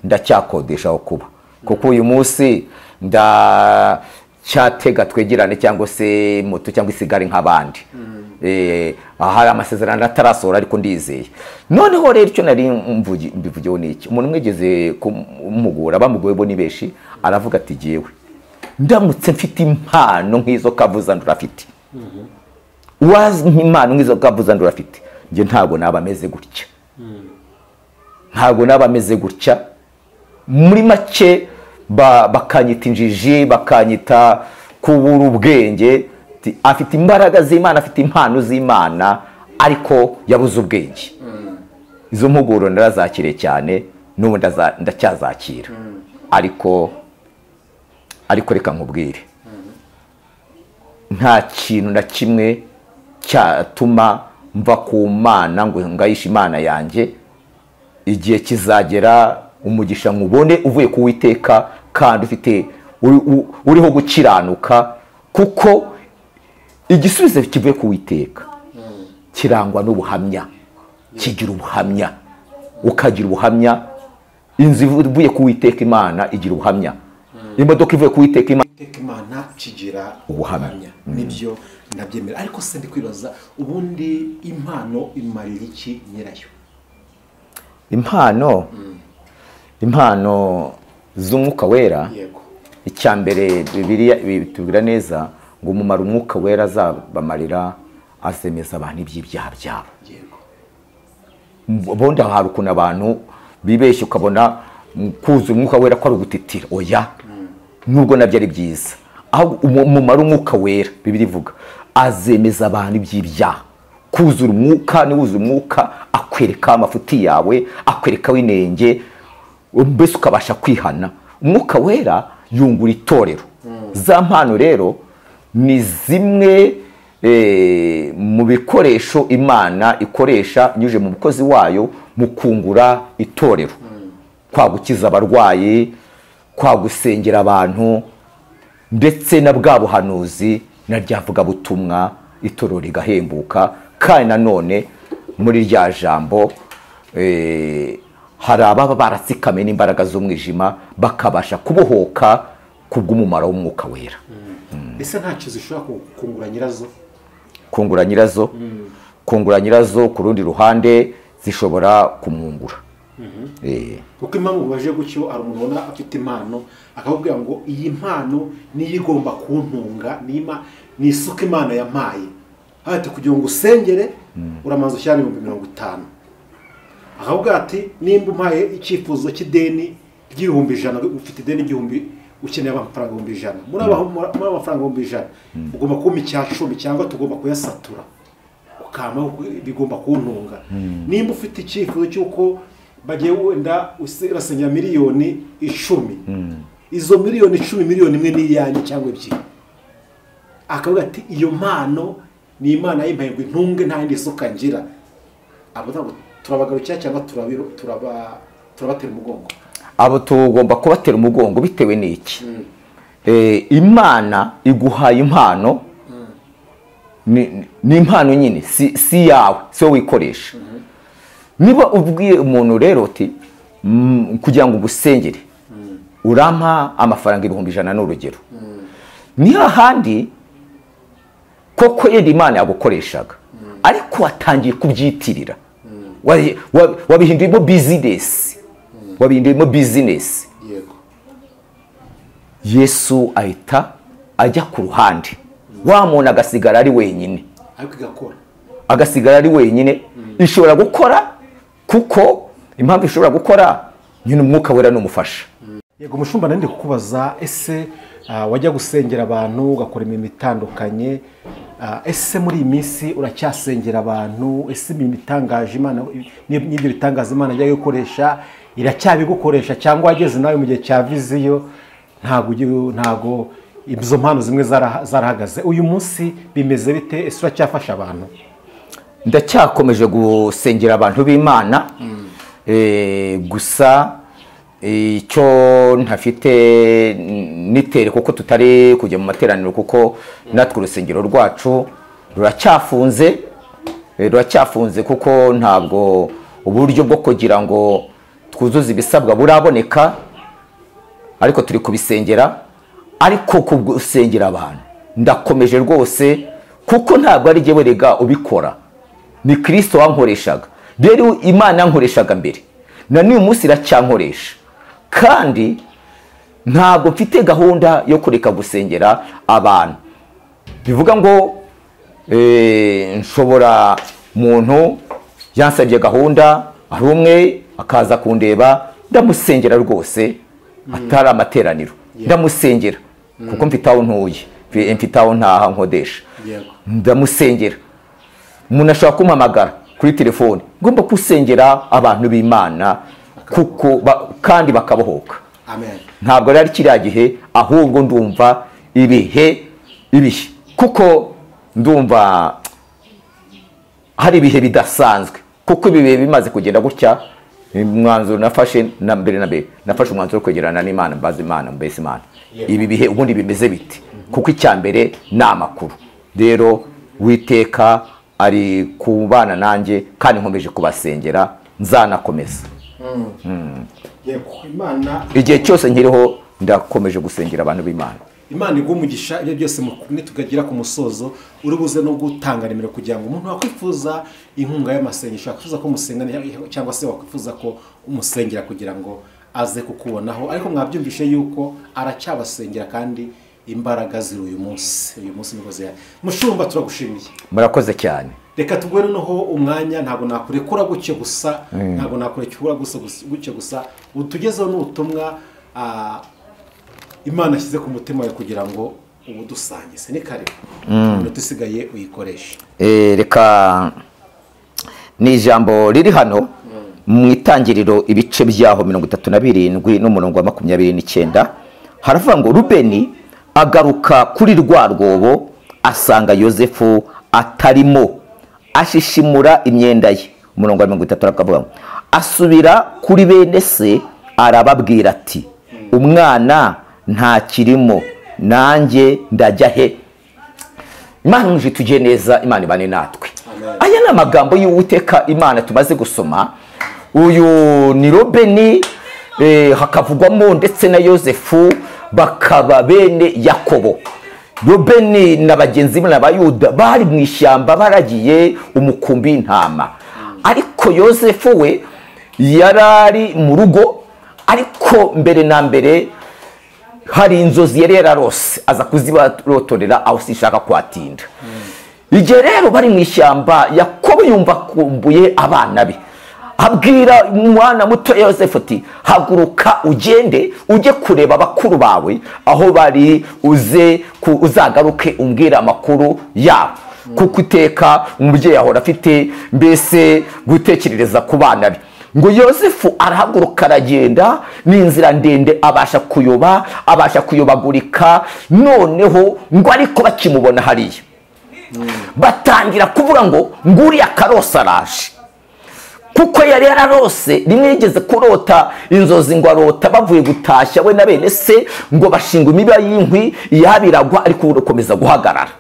ndacyakodesha aho kuba, kuko uyu munsi ndacyatega twegerane cyangwa se moto cyangwa isigare nk'abandi. Hari amasezerano atarasora ariko ndizeye. Noneho rero icyo nari mbivugeho ni iki, umuntu mwigeze kumugura, bamuguye bo ni benshi, aravuga ati jewe ndamutse mfite impano nk'izo kavuza ndurafite, wazi impano nk'izo kavuza ndurafite, nge ntabwo naba ameze gutya, ntabwo naba ameze gutya. Muri make bakanyita injiji, bakanyita kubura ubwenge. Afite imbaraga z'Imana, afite impano z'Imana, ariko yabuze ubwenge. Izo mpuguro ndarazakire cyane, n'ubu ndacyazakira. Ariko reka nkubwire, nta kintu na kimwe cyatuma mva ku Mana ngo ngayishe Imana yanjye. Igihe kizagera umugisha nkubone uvuye ku Uwiteka, kandi ufite uriho gukiranuka, kuko igisubizo kivuye ku Uwiteka kirangwa n'ubuhamya, kigira ubuhamya, ukagira ubuhamya. Inzu ivuye ku Uwiteka Imana igira ubuhamya, imodoka ivuye ku Uwiteka Imana kigira ubuhamya. Nibyo ndabyemera, ariko se ndi kwibaza, ubundi impano imarira iki nyirayo? Impano z'Umwuka Wera, icya mbere Bibiliya bitubwira neza ngo umumaro Umwuka Wera azabamarira azemeza abantu iby'ibyaha byabo. Ubundi hari ukuntu abantu bibeshye ukabona kuzuza Umwuka Wera ko ari ugutitira. Oya, nubwo nabyo ari byiza, aho umumaro Umwuka Wera Bibiliya ivuga azemeza abantu iby'ibyaha. Kuzura umwuka, niwuzuza umwuka akwereka amafuti yawe, akwereka w'inenge, mbese ukabasha kwihana. Umwuka Wera yungura itorero. Za mpano rero ni zimwe mu bikoresho Imana ikoresha nyuje mu mukozi wayo mu kungura itorero, kwa gukiza abarwayi, kwa gusengera abantu, ndetse na bwa buhanuzi na ryavuga butumwa, itorero rigahembuka. Kandi nanone muri rya jambo hari ababa baratsikame n'imbaraga z'umwijima, bakabasha kubohoka kubw'umumaro w'Umwuka Wera. Ese ntacyo zishobora kungura nyirazo? Kungura nyirazo ku rundi ruhande zishobora kumwungura. Kuko impamvu baje gutyo, hari umuntu ubona afite impano akakubwira ngo iyi mpano niyo igomba kuntunga, ni isuka Imana yampaye, ati kugira ngo usengere uramanza ushyira 50,000. Akakubwira ati nimba umpaye icyifuzo cy'ideni ry'100,000, ufite ideni 1,000, ukeneye amafaranga 100,000, muri amafaranga 100,000 ugomba kumpa icya 10 cyangwa tugomba kuyasatura, ukama bigomba kuntunga. Nimba ufite icyifuzo cy'uko bagiye wenda urasenya miliyoni 10, izo miliyoni 10, miliyoni imwe ni iyanjye cyangwa ebyiri. Akavuga ati iyo mpano ni Imana yimpaye ngo intunge, nta yindi isuka ngira. Abo ntabwo turabagarukira cyangwa turabatera umugongo? Abo tugomba kubatera umugongo bitewe n'iki. Imana iguhaye impano, ni impano nyine, si yawe, si wowe wikoresha. Niba ubwiye umuntu rero uti kugira ngo ugusengere urampa amafaranga 100,000 n'urugero, ni hahandi koko yenda Imana yagukoreshaga, ariko watangiye kubyitirira, wabihinduyemo business. Yesu ahita ajya ku ruhande, wa muntu agasigara ari wenyine, agasigara ari wenyine. Ishobora gukora, kuko impamvu ishobora gukora nyine Umwuka Wera n'umufasha. Yego mushumba, nandi kukubaza, ese wajya gusengera abantu ugakora imirimo itandukanye, ese muri iyi minsi uracyasengera abantu? Ese imirimo itangaje Imana n'ibyo bitangaza Imana ajya gukoresha iracyabigukoresha, cyangwa wageze nawe mu gihe cya viziyo ntago izo mpano zimwe zarahagaze? Uyu munsi bimeze bite? Ese uracyafasha abantu? Ndacyakomeje gusengera abantu b'Imana, gusa icyo ntafite nitere kuko tutari kujya mu materaniro kuko natwe urusengero rwacu ruracyafunze kuko ntabwo uburyo bwo kugira ngo twuzuze ibisabwa buraboneka, ariko turi kubisengera. Ariko gusengera abantu ndakomeje rwose kuko ntabwo ari jyewe rega ubikora, ni Kristo wankoreshaga. Rero Imana yankoreshaga mbere na n'uyu munsi iracyankoresha, kandi ntabwo mfite gahunda yo kureka gusengera abantu. Bivuga ngo nshobora muntu yansabye gahunda ari umwe akaza kundeba ndamusengera rwose, atari amateraniro ndamusengera kuko mfite aho ntuye, mfite aho ntaha nkodesha, ndamusengera. Umuntu ashobora kumpamagara kuri telefone, ngomba kusengera abantu b'Imana kuko kandi bakabohoka. Ntabwo rero kiriya gihe, ahubwo ndumva ibihe kuko ndumva hari ibihe bidasanzwe, kuko ibihe bimaze kugenda gutya. Umwanzuro nafashe na mbere nafashe umwanzuro wo kwegerana n'Imana, mbaza Imana, mbese Imana ibi bihe ubundi bimeze bite, kuko icya mbere ni amakuru. Rero Uwiteka ari kubana nanjye kandi nkomeje kubasengera, nzanakomeza. Igihe cyose nkiriho ndakomeje gusengera abantu b'Imana. Imana igumugisha ibyo byose tukagira ku musozo, uri buze no gutanga nimero kugira ngo umuntu wakwifuza inkunga y'amasengesho, akwifuza ko musengana cyangwa se wakwifuza ko umusengera kugira ngo aze kukubonaho. Ariko mwabyumvishe yuko aracyabasengera kandi imbaraga ziri uyu munsi niko zihari. Mushumba turagushimiye, murakoze cyane. Reka tugwe noneho umwanya, ntabwo nakurekura gutyo gusa, ntabwo nakurekura gutyo gusa, utugezeho n'ubutumwa Imana ashyize ku mutima wawe kugira ngo ubudusangize. Ni kare dusigaye uyikoreshe. Reka ni ijambo riri hano mu itangiriro ibice byaho 37 n'umurongo wa 29. Haravuga ngo Rubeni agaruka kuri rwa rwobo asanga Yosefu atarimo, ashishimura imyenda ye. Umurongo wa 30 aravuga ngo asubira kuri bene se arababwira ati, umwana nta kirimo, nanjye ndajya he? Imana muje tujye neza, Imana ibane natwe. Aya ni amagambo y'Uwiteka Imana tumaze gusoma. Uyu ni Rubeni, hakavugwamo ndetse na Yosefu, bakaba bene Yakobo. Rubeni na bagenzi be n'Abayuda bari mu ishyamba baragiye umukumbi w'intama, ariko Yosefu we yarari mu rugo. Ariko mbere na mbere hari inzozi yari yararose, aza kuzibarotorera aho sishaka kwatinda. Igihe rero bari mu ishyamba, Yakobo yumva kumbuye abana be, abwira umwana muto Yosefu ati, haguruka ugende ujye kureba bakuru bawe aho bari, uzagaruke umbwira amakuru yabo, kuko iteka umubyeyi ahora afite mbese gutekerereza ku bana be. Ngo Yosefu arahaguruka aragenda, n'inzira ndende abasha kuyobagurika. Noneho ngo ariko bakimubona hariya batangira kuvuga ngo nguriya karose araje, kuko yari yararose. Rimwe yigeze kurota inzozi, ngo arota bavuye gutashya we na bene se, ngo bashinga imiba y'inkwi yabiragwa ariko ukomeza guhagarara.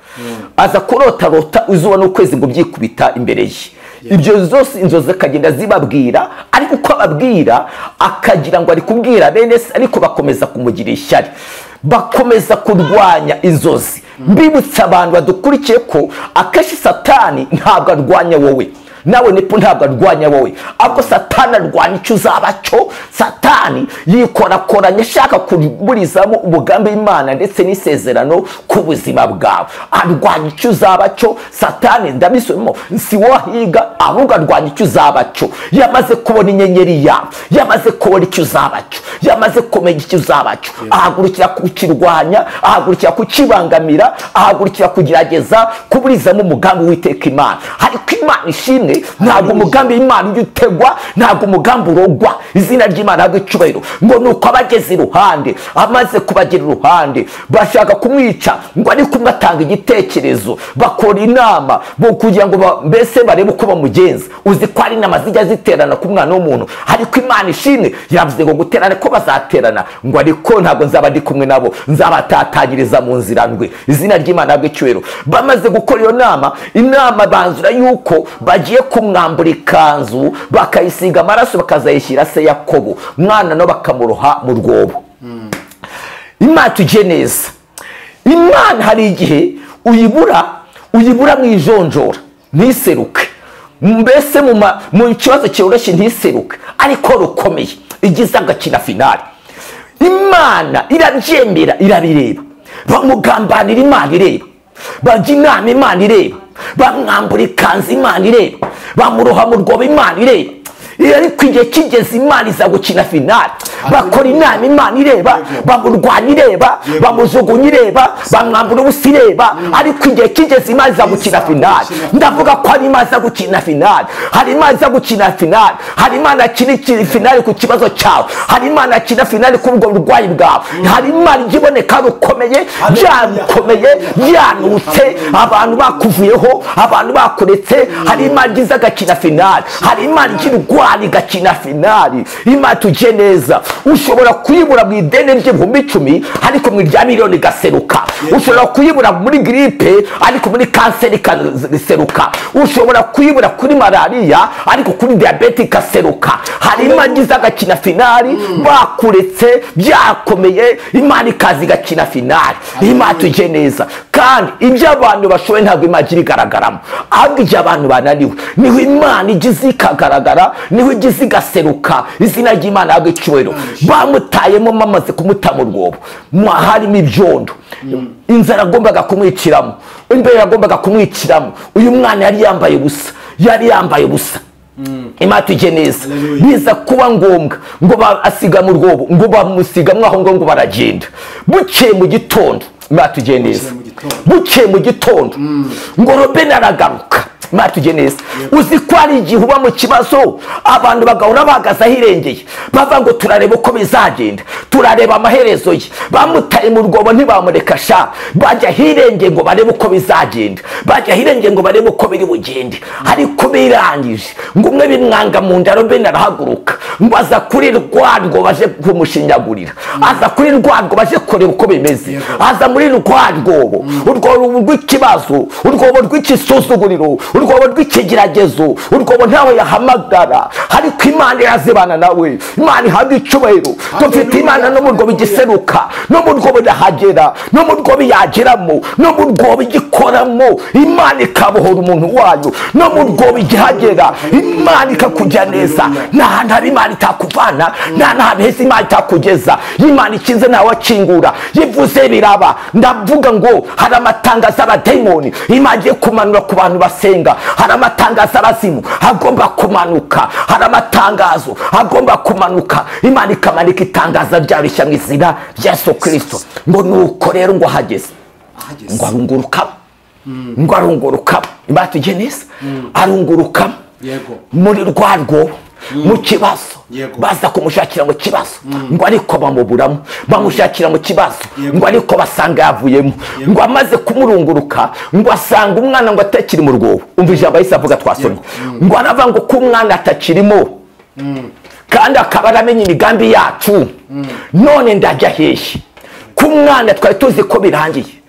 Aza kurota izuba n'ukwezi ngo byikubita imbere ye. Ibyo zose inzozi akagenda zibabwira, ariko uko ababwira akagira ngo ari kubwira bene se, ariko bakomeza kumugira ishyari, bakomeza kurwanya inzozi. Mbibutsa abantu badukurikiye ko akenshi Satani ntabwo arwanya wowe, nawe nepo ntabwo arwanya wowe, ahubwo Satani arwanya icyo uzaba cyo. Satani yikorakoranya ashaka kuburizamo umugambi w'Imana ndetse n'isezerano ku buzima bwawe. Arwanya icyo uzaba cyo. Satani ndabisubiramo, si wahiga, ahubwo arwanya icyo uzaba cyo. Yamaze kubona inyenyeri yawe, yamaze kubona icyo uzaba cyo, yamaze kumenya icyo uzaba cyo, ahagurukira kukirwanya, ahagurukira kukibangamira, ahagurukira kugerageza kuburizamo umugambi w'Uwiteka Imana. Ariko Imana ishimwe, ishimwe ntabwo umugambi w'Imana ujya utegwa ntabwo umugambi urogwa izina ry'Imana ntabwo icyubahiro ngo nuko abageze iruhande amaze kubagira iruhande bashaka kumwica ngo ariko umwe atanga igitekerezo bakora inama bo kugira ngo mbese barebe uko bamugenza uzi ko ari inama zijya ziterana ku mwana w'umuntu ariko Imana ishimwe yavuze ngo guterana ko bazaterana ngo ariko ntabwo nzaba ndi kumwe nabo nzabatatanyiriza mu nzira ndwe izina ry'Imana ntabwo icyubahiro bamaze gukora iyo inama banzura yuko bagiye kumwambura ikanzu bakayisiga amaraso bakazayishyira se Yakobo mwana no bakamuroha mu rwobo Imana tujye neza Imana hari igihe uyibura mu ijonjora ntiseruke mbese mu kibazo cyoroshye ntiseruke ariko rukomeye igize agakina finale Imana irabyemera irabireba bamugambanira Imana ireba bajya inama Imana ireba bamwambura ikanzu Imana ireba bamuroha mu rwobo Imana ireba ariko igihe kigeze Imana iza gukina finale bakora inama Imana ireba bamurwanya ireba bamujugunya ireba bamwambura ubusa ireba ariko igihe kigeze Imana iza gukina finale ndavuga ko hari Imana iza gukina finale hari Imana iza gukina finale hari Imana akina finale ku kibazo cyawe hari Imana akina finale ku ubwo burwayi bwawe hari Imana igiboneka rukomeye byakomeye byanutse abantu bakuvuyeho abantu bakuretse hari Imana iza gakina finale hari Imana igirwa igakina finali Imana tujye neza ushobora kuyibura mu ideni ry'ibihumbi 10 ariko mu rya miliyoni gaseruka ushobora kuyibura muri gripe ariko muri kanseri kaseruka ushobora kuyibura kuri malaria ariko kuri diabete kaseruka hari Imana iza gakina finali bakuretse byakomeye Imana ikazi gakina finali Imana tujye neza kandi ibyo abantu bashoboye ntabwo Imana igaragaramo ahubwo ibyo abantu bananiwe niho Imana igize ikagaragara niho igize igaseruka izina ry'Imana ntabwo icyubahiro bamutayemo mamaze kumuta mu rwobo harimo ibyondo inzara agombaga kumwiciramo imbere yagombaga kumwiciramo uyu mwana yari yambaye ubusa Imana tujye neza biza kuba ngombwa ngo asiga mu rwobo ngo bamusiga mwaho ngo baragenda bukeye mu gitondo Imana tujye neza bukeye mu gitondo ngo Robeni aragaruka Imana tujye neza uzi ko ari igihe uba mu kibazo abantu bagahora bahagaze ahirengeye bava ngo turareba uko bizagenda turareba amaherezo ye bamutaye mu rwobo ntibamureka sha bajya hirengeye ngo barebe uko bizagenda bajya hirengeye ngo barebe uko biri bugende ariko birangije ngo umwe bimwanga mu nda Robeni arahaguruka ngo aza kuri rwarwo baje kumushinyagurira aza kuri rwarwo baje kureba uko bimeze aza muri rwarwo urwobo rw'ikibazo urwobo rw'ikisuzuguriro urwobo rw'ikigeragezo urwobo ntawe yahamagara ariko Imana yazibana nawe Imana ihabwa icyubahiro dufite Imana no mu rwobo igiseruka no mu rwobo irahagera no mu rwobo yageramo no mu rwobo igikoramo Imana ikabohora umuntu wayo no mu rwobo igihagera Imana ikakujya neza nta hantu hari Imana itakuvana nta hantu heza Imana itakugeza Imana ikinze ntawe akingura yivuze biraba ndavuga ngo hari amatangazo y'abadayimoni Imana igiye kumanura ku bantu basenga hari amatangazo abazimu agomba kumanuka hari amatangazo agomba kumanuka Imana ikamanika itangaza ryarishya mu izina rya Yesu Kristo ngo nuko rero ngo ahageze ngo arunguruka Imana tujye neza arunguruka muri rwarwo mu kibazo baza kumushakira mu kibazo ngo ariko bamuburamo bamushakira mu kibazo ngo ariko basanga yavuyemo ngo amaze kumurunguruka ngo asanga umwana ngo atakiri mu rwobo umva ijambo yise avuga twasomye ngo arava ngo ko umwana atakirimo kandi akaba aramenye imigambi yacu none ndajya hehe ko umwana twari tuzi ko birangiye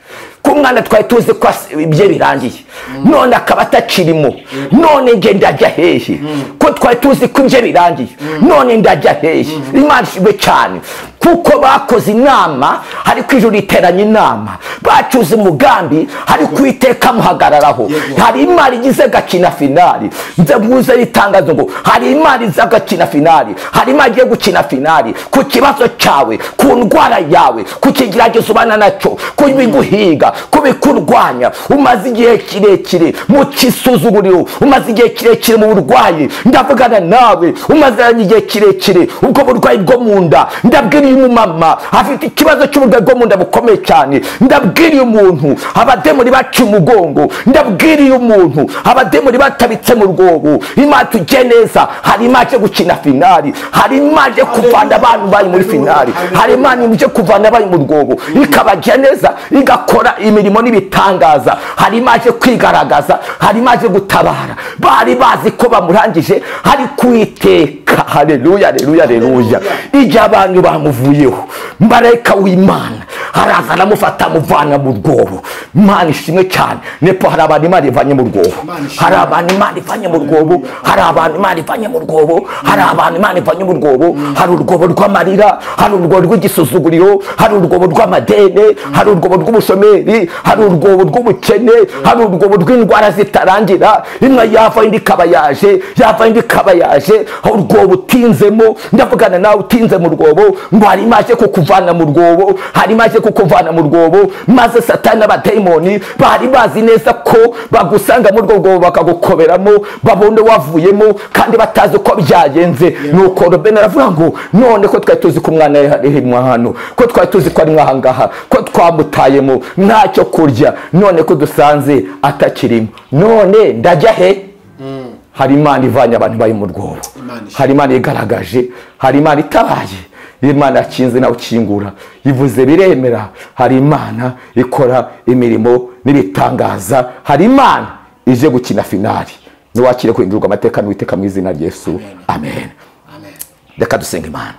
ko umwana twari tuzi ko ibye birangiye none akaba atakirimo none nge ndajya hehe ko twari tuzi ko ibye birangiye none ndajya hehe Imana ishimwe cyane kuko bakoze inama ariko ijuru riteranye inama bacuze umugambi ariko Uwiteka muhagararaho hari Imana igize gakina finali nzabuze ritangazo ngo hari Imana iza gakina finali hari Imana igiye gukina finali ku kibazo cyawe ku ndwara yawe ku kigeragezo ubana nacyo ku biguhiga ku bikurwanya umaze igihe kirekire mu kisuzuguriro umaze igihe kirekire mu burwayi ndavugana nawe umaze igihe kirekire ubwo burwayi bwo mu nda ndabwira uyu mumama afite ikibazo cy'uburwayi bwo mu nda bukomeye cyane. Ndabwiriye umuntu abademoni baciye umugongo, ndabwiriye umuntu abademoni batabitse mu rwobo. Imana tujye neza. Hari imaje gukina finali, hari imaje kuvana abantu bari muri finali, hari Imana imuje kuvana abari mu rwobo ikabajya neza, igakora imirimo n'ibitangaza. Hari imaje kwigaragaza, hari imaje gutabara. Bari bazi ko bamurangije, hari kuiteka. Haleluya, haleluya, haleluya. Igihe abantu bamuvuyeho, marayika w'Imana araza aramufata amuvana mu rwobo. Imana ishimwe cyane. Nepo hari abantu Imana ivanye mu rwobo, hari abantu Imana ivanye mu rwobo, hari abantu Imana ivanye mu rwobo, hari abantu Imana ivanye mu rwobo. Hari urwobo rw'amarira, hari urwobo rw'igisuzuguriro, hari urwobo rw'amadene, hari urwobo rw'ubushomeri, hari urwobo rw'ubukene, hari urwobo rw'indwara zitarangira. Imwe yava indi ikaba yaje, yava indi ikaba yaje. Urwobo utinzemo, ndavugana nawe utinze mu rwobo, ngo hari imaje kukuvana mu rwobo, hari imaje kukuvana mu rwobo. Maze Satani n'abadayimoni bari bazi neza ko bagusanga mu rwobo bakagukoberamo, babone wavuyemo kandi batazi uko byagenze. Nuko Robeni aravuga ngo none ko twari tuzi ko umwana yari hano, ko twari tuzi ko ari mwahangaha, ko twamutayemo ntacyo kurya, none ko dusanze atakirimo, none ndajya he? Hari Imana ivanye abantu bari mu rwobo, hari Imana igaragaje, hari Imana itabaye, Imana yakinze nawe ukingura, ivuze biremera. Hari Imana ikora imirimo n'ibitangaza, hari Imana ije gukina finali. Niwakire kuhindurwa amateka n'Uwiteka mu izina rya Yesu, amen. Reka dusenga Imana.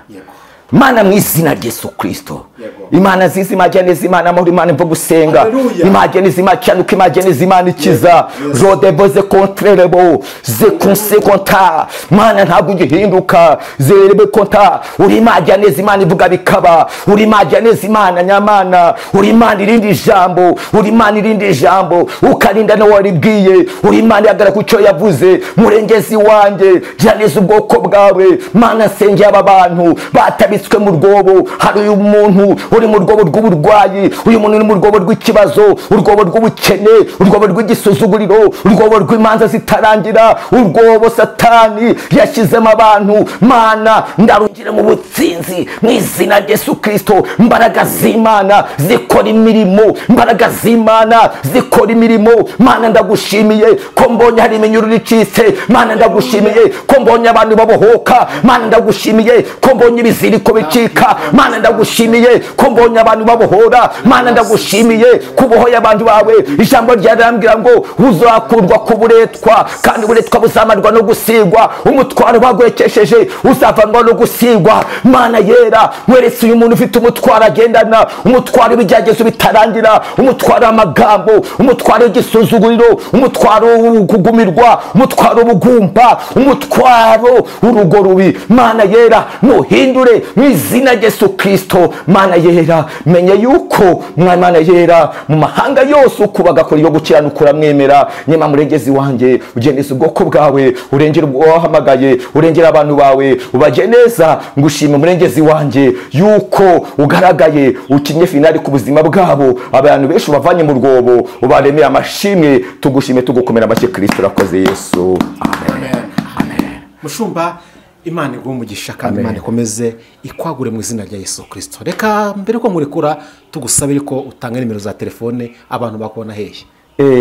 Mana mu izina rya Yesu Kristo, Imana zizi magenezi, Imana amahoro, Imana imva gusenga, imagenezi, Imana cyanuka, imagenezi, Imana ikiza. Jodevoze kontrerebo ze konse konta, Mana ntabwo ugihinduka, zerebe konta. Uri imagenezi, Imana ivuga bikaba. Uri imagenezi, Imana nyamana. Uri Imana irindi jambo, uri Imana irindi jambo, ukarinda no waribwiye. Uri Imana yagara ku cyo yavuze. Murengezi wanjye, janeza ubwoko bwawe. Mana nsengeye aba bantu batabitswe mu rwobo. Hari uyu muntu uri mu rwobo rw'uburwayi, uyu muntu uri mu rwobo rw'ikibazo, urwobo rw'ubukene, urwobo rw'igisuzuguriro, urwobo rw'imanza zitarangira, urwobo Satani yashyizemo abantu. Mana ndarungire mu butsinzi mu izina rya Yesu Kristo. Imbaraga z'Imana zikora imirimo, imbaraga z'Imana zikora imirimo. Mana ndagushimiye ko mbonye hari iminyururu icitse, Mana ndagushimiye ko mbonye abantu babohoka, Mana ndagushimiye ko mbonye ibiziriko bicika, Mana ndagushimiye ko mbonye abantu babohora, Mana ndagushimiye kubohoya abantu bawe. Ijambo ryarambwira ngo uzakurwa ku buretwa, kandi uburetwa buzamarwa no gusigwa. Umutwaro bagwekesheje uzavanwa no gusigwa. Mana yera, weretse uyu muntu ufite umutwaro agendana, umutwaro w'ibigeragezo bitarangira, umutwaro w'amagambo, umutwaro w'igisuzuguriro, umutwaro w'ukugumirwa, umutwaro w'ubugumba, umutwaro w'urugo rubi. Mana yera, nuhindure mu izina rya Yesu Kristo. Mana yera, menye yuko Mana yera mu mahanga yose ukubaga kuri yo gukiranuka uramwemera. Nyema murengezi wanjye, ugendeze ubwoko bwawe, urengera ubwo wahamagaye, urengera abantu bawe, ubajye neza. Ngushime murengezi wanjye yuko ugaragaye, ukinye finali ku buzima bwabo. Abantu benshi ubavanye mu rwobo, ubaremera amashimwe. Tugushime tugukomera amashyi Kristo. Urakoze Yesu, amen, amen. Mushumba, Imana iguhe umugisha kandi Imana ikomeze ikwagure mu izina rya Yesu Kristo. Reka mbere ko murekura tugusabire ko utanga nimero za telefone abantu bakubona hehe.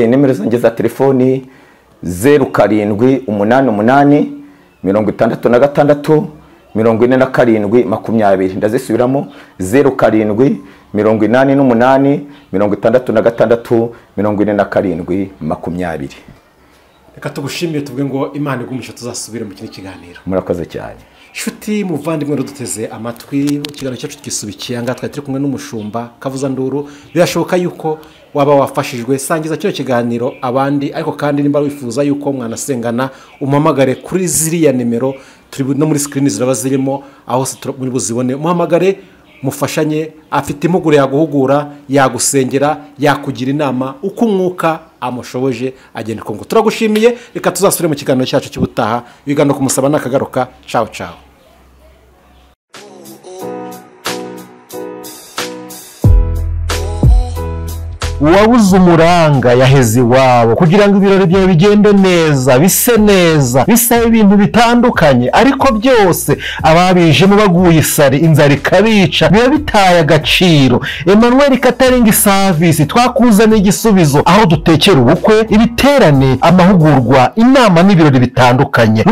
Nimero zanjye za telefoni 0788 66 47 20. Ndazisubiramo 0788 66 47 20. Reka tugushimire tuvuge ngo Imana igumisha tuzasubire mu kindi kiganiro. Murakoze cyane. Shuti muvandimwe duteze amatwi, ikiganiro cyacu twisubikiye anga twari turi kumwe n'umushumba Kavuza Nduru. Birashoboka yuko waba wafashijwe, sangiza cyo kiganiro abandi, ariko kandi nimba wifuza yuko mwanasengana umuhamagare kuri ziriya nimero turi no muri screen ziraba zirimo, aho muri buzibone. Muhamagare mufashanye, afite impuguro yaguhugura, yagusengera, yakugira inama uko umwuka amushoboje agenda kongo. Turagushimiye, reka tuzasubire mu kiganiro cyacu cy'ubutaha. Ibiganiro kumusaba nakagaruka. Ciao ciao. uwabuze umuranga yaheze iwabo kugira ngo ibirori byawe bigende neza bise neza bisaba ibintu bitandukanye ariko byose ababijemo baguye isari inzara ikabica biba bitaye agaciro. Emmanuel Catering Service twakuzaniye igisubizo aho dutekera ubukwe, ibiterane, amahugurwa, inama n'ibirori bitandukanye.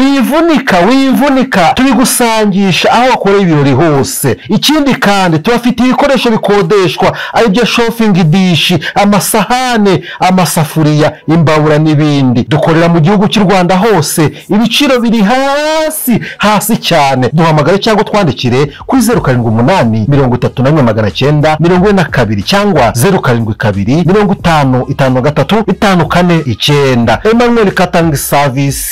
Wivunika tubigusangisha aho wakoreye ibirori hose. Ikindi kandi tubafite ibikoresho bikodeshwa aribyo shopping dish, amasahane, amasafuriya, imbabura n'ibindi. Dukorera mu gihugu cy'u Rwanda hose, ibiciro biri hasi cyane. Duhamagare cyangwa twandikire kuri 078 31 942 cyangwa 072 55 53 54 9. Emmanuel Catering Service